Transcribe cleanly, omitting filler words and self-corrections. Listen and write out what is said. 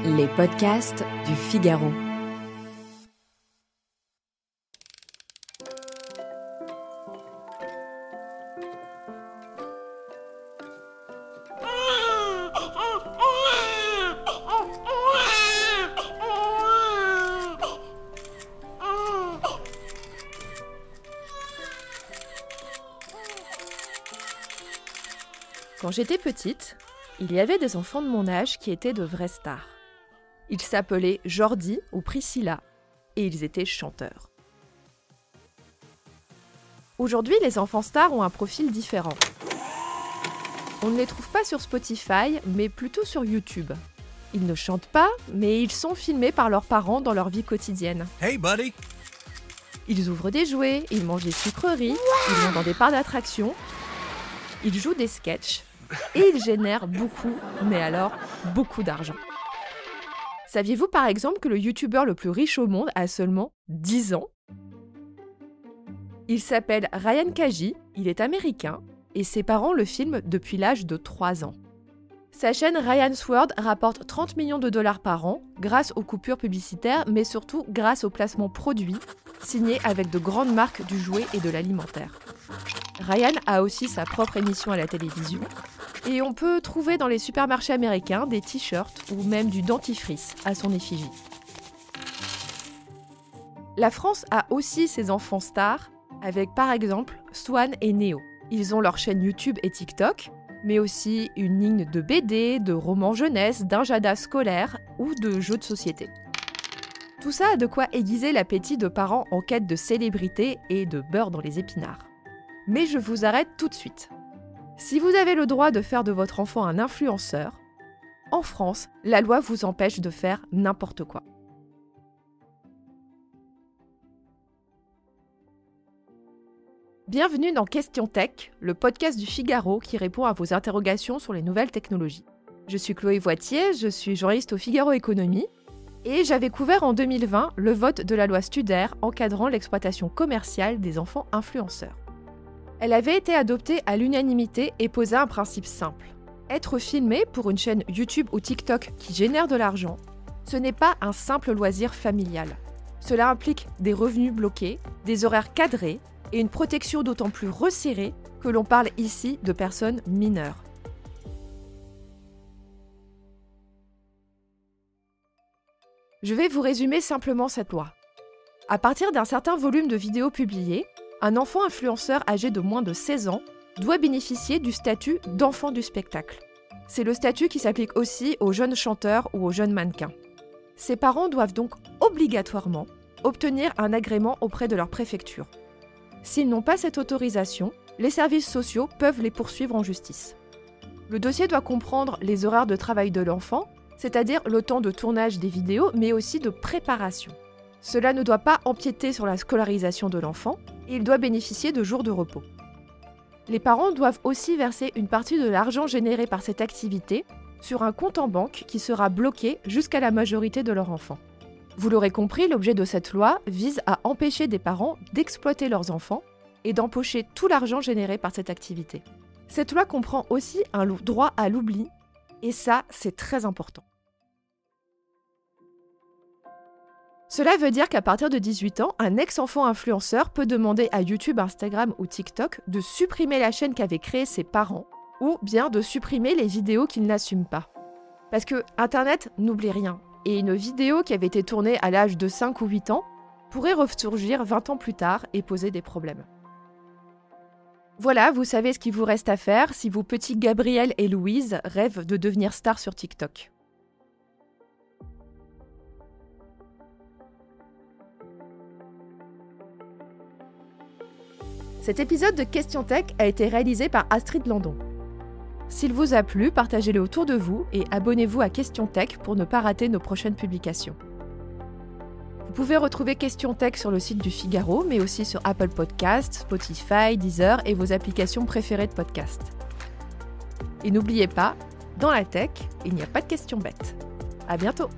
Les podcasts du Figaro. Quand j'étais petite, il y avait des enfants de mon âge qui étaient de vraies stars. Ils s'appelaient Jordi ou Priscilla et ils étaient chanteurs. Aujourd'hui, les enfants stars ont un profil différent. On ne les trouve pas sur Spotify, mais plutôt sur YouTube. Ils ne chantent pas, mais ils sont filmés par leurs parents dans leur vie quotidienne. Hey buddy! Ils ouvrent des jouets, ils mangent des sucreries, ils vont dans des parcs d'attractions, ils jouent des sketchs et ils génèrent beaucoup, mais alors beaucoup d'argent. Saviez-vous par exemple que le youtubeur le plus riche au monde a seulement 10 ans ? Il s'appelle Ryan Kaji, il est américain et ses parents le filment depuis l'âge de 3 ans. Sa chaîne Ryan's World rapporte 30 millions de dollars par an grâce aux coupures publicitaires, mais surtout grâce aux placements produits signés avec de grandes marques du jouet et de l'alimentaire. Ryan a aussi sa propre émission à la télévision et on peut trouver dans les supermarchés américains des t-shirts ou même du dentifrice à son effigie. La France a aussi ses enfants stars avec par exemple Swan et Neo. Ils ont leur chaîne YouTube et TikTok, mais aussi une ligne de BD, de romans jeunesse, d'injadas scolaires ou de jeux de société. Tout ça a de quoi aiguiser l'appétit de parents en quête de célébrité et de beurre dans les épinards. Mais je vous arrête tout de suite. Si vous avez le droit de faire de votre enfant un influenceur, en France, la loi vous empêche de faire n'importe quoi. Bienvenue dans Question Tech, le podcast du Figaro qui répond à vos interrogations sur les nouvelles technologies. Je suis Chloé Voitier, je suis journaliste au Figaro Économie et j'avais couvert en 2020 le vote de la loi Studer encadrant l'exploitation commerciale des enfants influenceurs. Elle avait été adoptée à l'unanimité et posait un principe simple. Être filmé pour une chaîne YouTube ou TikTok qui génère de l'argent, ce n'est pas un simple loisir familial. Cela implique des revenus bloqués, des horaires cadrés et une protection d'autant plus resserrée que l'on parle ici de personnes mineures. Je vais vous résumer simplement cette loi. À partir d'un certain volume de vidéos publiées, un enfant influenceur âgé de moins de 16 ans doit bénéficier du statut d'enfant du spectacle. C'est le statut qui s'applique aussi aux jeunes chanteurs ou aux jeunes mannequins. Ses parents doivent donc obligatoirement obtenir un agrément auprès de leur préfecture. S'ils n'ont pas cette autorisation, les services sociaux peuvent les poursuivre en justice. Le dossier doit comprendre les horaires de travail de l'enfant, c'est-à-dire le temps de tournage des vidéos, mais aussi de préparation. Cela ne doit pas empiéter sur la scolarisation de l'enfant et il doit bénéficier de jours de repos. Les parents doivent aussi verser une partie de l'argent généré par cette activité sur un compte en banque qui sera bloqué jusqu'à la majorité de leur enfant. Vous l'aurez compris, l'objet de cette loi vise à empêcher des parents d'exploiter leurs enfants et d'empocher tout l'argent généré par cette activité. Cette loi comprend aussi un droit à l'oubli et ça, c'est très important. Cela veut dire qu'à partir de 18 ans, un ex-enfant influenceur peut demander à YouTube, Instagram ou TikTok de supprimer la chaîne qu'avaient créée ses parents ou bien de supprimer les vidéos qu'ils n'assument pas. Parce que Internet n'oublie rien et une vidéo qui avait été tournée à l'âge de 5 ou 8 ans pourrait ressurgir 20 ans plus tard et poser des problèmes. Voilà, vous savez ce qu'il vous reste à faire si vos petits Gabriel et Louise rêvent de devenir stars sur TikTok. Cet épisode de Question Tech a été réalisé par Astrid Landon. S'il vous a plu, partagez-le autour de vous et abonnez-vous à Question Tech pour ne pas rater nos prochaines publications. Vous pouvez retrouver Question Tech sur le site du Figaro, mais aussi sur Apple Podcasts, Spotify, Deezer et vos applications préférées de podcast. Et n'oubliez pas, dans la tech, il n'y a pas de questions bêtes. À bientôt!